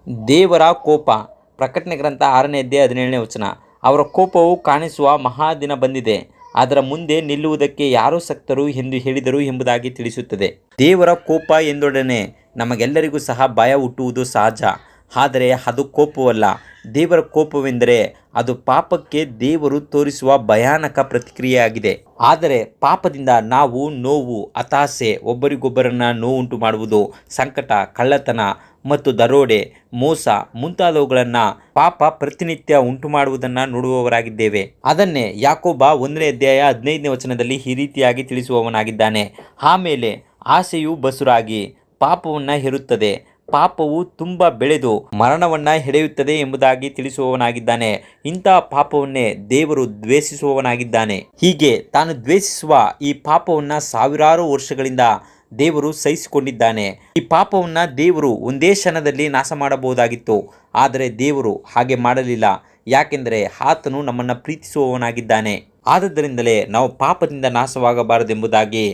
ದೇವರ ಕೋಪ. ಪ್ರಕಟಣೆ ಗ್ರಂಥ 6ನೇ ಅಧ್ಯಾಯ 17ನೇ ವಚನ. ಅವರ ಕೋಪವು ಕಾಣಿಸುವ ಮಹಾದಿನ ಬಂದಿದೆ, ಅದರ ಮುಂದೆ ನಿಲ್ಲುವುದಕ್ಕೆ ಯಾರು ಶಕ್ತರು ಎಂದು ಹೇಳಿದರು ಎಂಬುದಾಗಿ ತಿಳಿಸುತ್ತದೆ. ದೇವರ ಕೋಪ ಎಂದೊಡನೆ ನಮಗೆಲ್ಲರಿಗೂ ಸಹ ಭಯ ಹುಟ್ಟುವುದು ಸಹಜ. ಆದರೆ ಅದು ಕೋಪವಲ್ಲ. ದೇವರ ಕೋಪವೆಂದರೆ ಅದು ಪಾಪಕ್ಕೆ ದೇವರು ತೋರಿಸುವ ಭಯಾನಕ ಪ್ರತಿಕ್ರಿಯೆಯಾಗಿದೆ. ಆದರೆ ಪಾಪದಿಂದ ನಾವು ನೋವು, ಹತಾಶೆ, ಒಬ್ಬರಿಗೊಬ್ಬರನ್ನ ನೋವುಂಟು ಮಾಡುವುದು, ಸಂಕಟ, ಕಳ್ಳತನ ಮತ್ತು ದರೋಡೆ, ಮೋಸ ಮುಂತಾದವುಗಳನ್ನು ಪಾಪ ಪ್ರತಿನಿತ್ಯ ಉಂಟು ಮಾಡುವುದನ್ನು ನೋಡುವವರಾಗಿದ್ದೇವೆ. ಅದನ್ನೇ ಯಾಕೋಬ 1ನೇ ಅಧ್ಯಾಯ 15ನೇ ವಚನದಲ್ಲಿ ಈ ರೀತಿಯಾಗಿ ತಿಳಿಸುವವನಾಗಿದ್ದಾನೆ. ಆಮೇಲೆ ಆಸೆಯು ಬಸುರಾಗಿ ಪಾಪವನ್ನು ಹೆರುತ್ತದೆ, ಪಾಪವು ತುಂಬ ಬೆಳೆದು ಮರಣವನ್ನು ಹೆಡೆಯುತ್ತದೆ ಎಂಬುದಾಗಿ ತಿಳಿಸುವವನಾಗಿದ್ದಾನೆ. ಇಂತಹ ಪಾಪವನ್ನೇ ದೇವರು ದ್ವೇಷಿಸುವವನಾಗಿದ್ದಾನೆ. ಹೀಗೆ ತಾನು ದ್ವೇಷಿಸುವ ಈ ಪಾಪವನ್ನು ಸಾವಿರಾರು ವರ್ಷಗಳಿಂದ ದೇವರು ಸಹಿಸಿಕೊಂಡಿದ್ದಾನೆ. ಈ ಪಾಪವನ್ನು ದೇವರು ಒಂದೇ ಕ್ಷಣದಲ್ಲಿ ನಾಶ ಮಾಡಬಹುದಾಗಿತ್ತು, ಆದರೆ ದೇವರು ಹಾಗೆ ಮಾಡಲಿಲ್ಲ. ಯಾಕೆಂದರೆ ಆತನು ನಮ್ಮನ್ನು ಪ್ರೀತಿಸುವವನಾಗಿದ್ದಾನೆ. ಆದ್ದರಿಂದಲೇ ನಾವು ಪಾಪದಿಂದ ನಾಶವಾಗಬಾರದೆಂಬುದಾಗಿ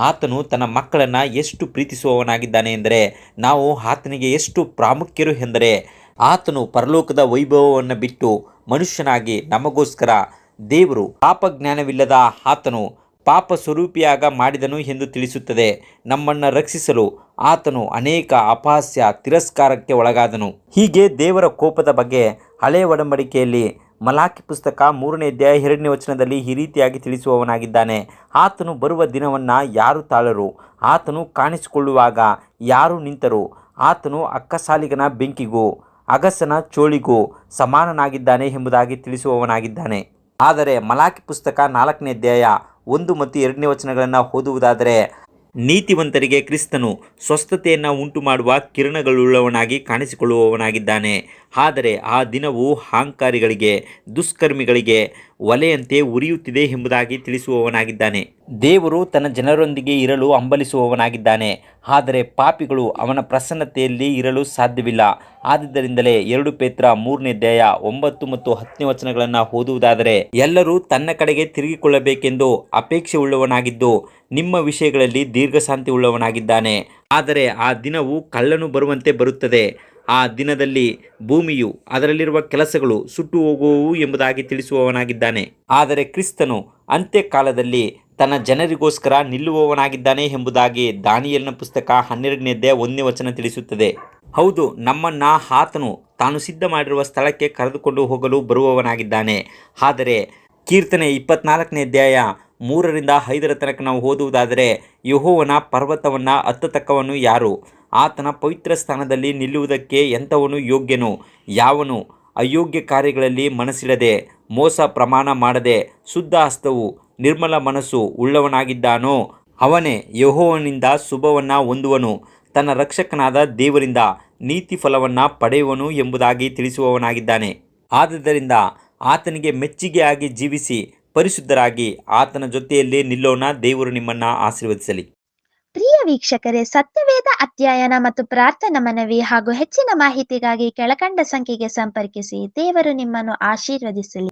ಆತನು ತನ್ನ ಮಕ್ಕಳನ್ನು ಎಷ್ಟು ಪ್ರೀತಿಸುವವನಾಗಿದ್ದಾನೆ ಎಂದರೆ, ನಾವು ಆತನಿಗೆ ಎಷ್ಟು ಪ್ರಾಮುಖ್ಯರು ಎಂದರೆ, ಆತನು ಪರಲೋಕದ ವೈಭವವನ್ನು ಬಿಟ್ಟು ಮನುಷ್ಯನಾಗಿ ನಮಗೋಸ್ಕರ ದೇವರು ಪಾಪಜ್ಞಾನವಿಲ್ಲದ ಆತನು ಪಾಪ ಸ್ವರೂಪಿಯಾಗ ಮಾಡಿದನು ಎಂದು ತಿಳಿಸುತ್ತದೆ. ನಮ್ಮನ್ನು ರಕ್ಷಿಸಲು ಆತನು ಅನೇಕ ಅಪಹಾಸ್ಯ, ತಿರಸ್ಕಾರಕ್ಕೆ ಒಳಗಾದನು. ಹೀಗೆ ದೇವರ ಕೋಪದ ಬಗ್ಗೆ ಹಳೆಯ ಒಡಂಬಡಿಕೆಯಲ್ಲಿ ಮಲಾಕಿ ಪುಸ್ತಕ 3ನೇ ಅಧ್ಯಾಯ 2ನೇ ವಚನದಲ್ಲಿ ಈ ರೀತಿಯಾಗಿ ತಿಳಿಸುವವನಾಗಿದ್ದಾನೆ. ಆತನು ಬರುವ ದಿನವನ್ನು ಯಾರು ತಾಳರು, ಆತನು ಕಾಣಿಸಿಕೊಳ್ಳುವಾಗ ಯಾರು ನಿಂತರು. ಆತನು ಅಕ್ಕಸಾಲಿಗನ ಬೆಂಕಿಗೂ ಅಗಸನ ಚೋಳಿಗೂ ಸಮಾನನಾಗಿದ್ದಾನೆ ಎಂಬುದಾಗಿ ತಿಳಿಸುವವನಾಗಿದ್ದಾನೆ. ಆದರೆ ಮಲಾಕಿ ಪುಸ್ತಕ 4ನೇ ಅಧ್ಯಾಯ 1 ಮತ್ತು 2ನೇ ವಚನಗಳನ್ನು ಓದುವುದಾದರೆ, ನೀತಿವಂತರಿಗೆ ಕ್ರಿಸ್ತನು ಸ್ವಸ್ಥತೆಯನ್ನು ಉಂಟು ಮಾಡುವ ಕಿರಣಗಳುಳ್ಳವನಾಗಿ ಕಾಣಿಸಿಕೊಳ್ಳುವವನಾಗಿದ್ದಾನೆ. ಆದರೆ ಆ ದಿನವು ಅಹಂಕಾರಿಗಳಿಗೆ, ದುಷ್ಕರ್ಮಿಗಳಿಗೆ ಒಲೆಯಂತೆ ಉರಿಯುತ್ತಿದೆ ಎಂಬುದಾಗಿ ತಿಳಿಸುವವನಾಗಿದ್ದಾನೆ. ದೇವರು ತನ್ನ ಜನರೊಂದಿಗೆ ಇರಲು ಹಂಬಲಿಸುವವನಾಗಿದ್ದಾನೆ, ಆದರೆ ಪಾಪಿಗಳು ಅವನ ಪ್ರಸನ್ನತೆಯಲ್ಲಿ ಇರಲು ಸಾಧ್ಯವಿಲ್ಲ. ಆದ್ದರಿಂದಲೇ 2 ಪೇತ್ರ 3ನೇ ಅಧ್ಯಾಯ 9 ಮತ್ತು 10ನೇ ವಚನಗಳನ್ನು ಓದುವುದಾದರೆ, ಎಲ್ಲರೂ ತನ್ನ ಕಡೆಗೆ ತಿರುಗಿಕೊಳ್ಳಬೇಕೆಂದು ಅಪೇಕ್ಷೆ ಉಳ್ಳವನಾಗಿದ್ದು ನಿಮ್ಮ ವಿಷಯಗಳಲ್ಲಿ ದೀರ್ಘಶಾಂತಿ ಉಳ್ಳವನಾಗಿದ್ದಾನೆ. ಆದರೆ ಆ ದಿನವು ಕಳ್ಳನು ಬರುವಂತೆ ಬರುತ್ತದೆ. ಆ ದಿನದಲ್ಲಿ ಭೂಮಿಯು ಅದರಲ್ಲಿರುವ ಕೆಲಸಗಳು ಸುಟ್ಟು ಹೋಗುವವು ಎಂಬುದಾಗಿ ತಿಳಿಸುವವನಾಗಿದ್ದಾನೆ. ಆದರೆ ಕ್ರಿಸ್ತನು ಅಂತ್ಯಕಾಲದಲ್ಲಿ ತನ್ನ ಜನರಿಗೋಸ್ಕರ ನಿಲ್ಲುವವನಾಗಿದ್ದಾನೆ ಎಂಬುದಾಗಿ ದಾನಿಯೇಲನ ಪುಸ್ತಕ 12ನೇ ಅಧ್ಯಾಯ 1ನೇ ವಚನ ತಿಳಿಸುತ್ತದೆ. ಹೌದು, ನಮ್ಮನ್ನು ಆತನು ತಾನು ಸಿದ್ಧ ಮಾಡಿರುವ ಸ್ಥಳಕ್ಕೆ ಕರೆದುಕೊಂಡು ಹೋಗಲು ಬರುವವನಾಗಿದ್ದಾನೆ. ಆದರೆ ಕೀರ್ತನೆ 24ನೇ ಅಧ್ಯಾಯ 3ರಿಂದ 5 ತನಕ ನಾವು ಓದುವುದಾದರೆ, ಯೆಹೋವನ ಪರ್ವತವನ್ನು ಹತ್ತತಕ್ಕವನು ಯಾರು? ಆತನ ಪವಿತ್ರ ಸ್ಥಾನದಲ್ಲಿ ನಿಲ್ಲುವುದಕ್ಕೆ ಎಂಥವನು ಯೋಗ್ಯನು? ಯಾವನು ಅಯೋಗ್ಯ ಕಾರ್ಯಗಳಲ್ಲಿ ಮನಸ್ಸಿಡದೆ, ಮೋಸ ಪ್ರಮಾಣ ಮಾಡದೆ, ಶುದ್ಧ ಹಸ್ತವು ನಿರ್ಮಲ ಮನಸ್ಸು ಉಳ್ಳವನಾಗಿದ್ದಾನೋ ಅವನೇ ಯೆಹೋವನಿಂದ ಶುಭವನ್ನು ಹೊಂದುವನು, ತನ್ನ ರಕ್ಷಕನಾದ ದೇವರಿಂದ ನೀತಿ ಫಲವನ್ನು ಪಡೆಯುವನು ಎಂಬುದಾಗಿ ತಿಳಿಸುವವನಾಗಿದ್ದಾನೆ. ಆದುದರಿಂದ ಆತನಿಗೆ ಮೆಚ್ಚುಗೆಯಾಗಿ ಜೀವಿಸಿ ಪರಿಶುದ್ಧರಾಗಿ ಆತನ ಜೊತೆಯಲ್ಲಿ ನಿಲ್ಲೋಣ. ದೇವರು ನಿಮ್ಮನ್ನು ಆಶೀರ್ವದಿಸಲಿ. ಪ್ರಿಯ ವೀಕ್ಷಕರೇ, ಸತ್ಯವೇದ ಅಧ್ಯಯನ ಮತ್ತು ಪ್ರಾರ್ಥನಾ ಮನವಿ ಹಾಗೂ ಹೆಚ್ಚಿನ ಮಾಹಿತಿಗಾಗಿ ಕೆಳಕಂಡ ಸಂಖ್ಯೆಗೆ ಸಂಪರ್ಕಿಸಿ. ದೇವರು ನಿಮ್ಮನ್ನು ಆಶೀರ್ವದಿಸಲಿ.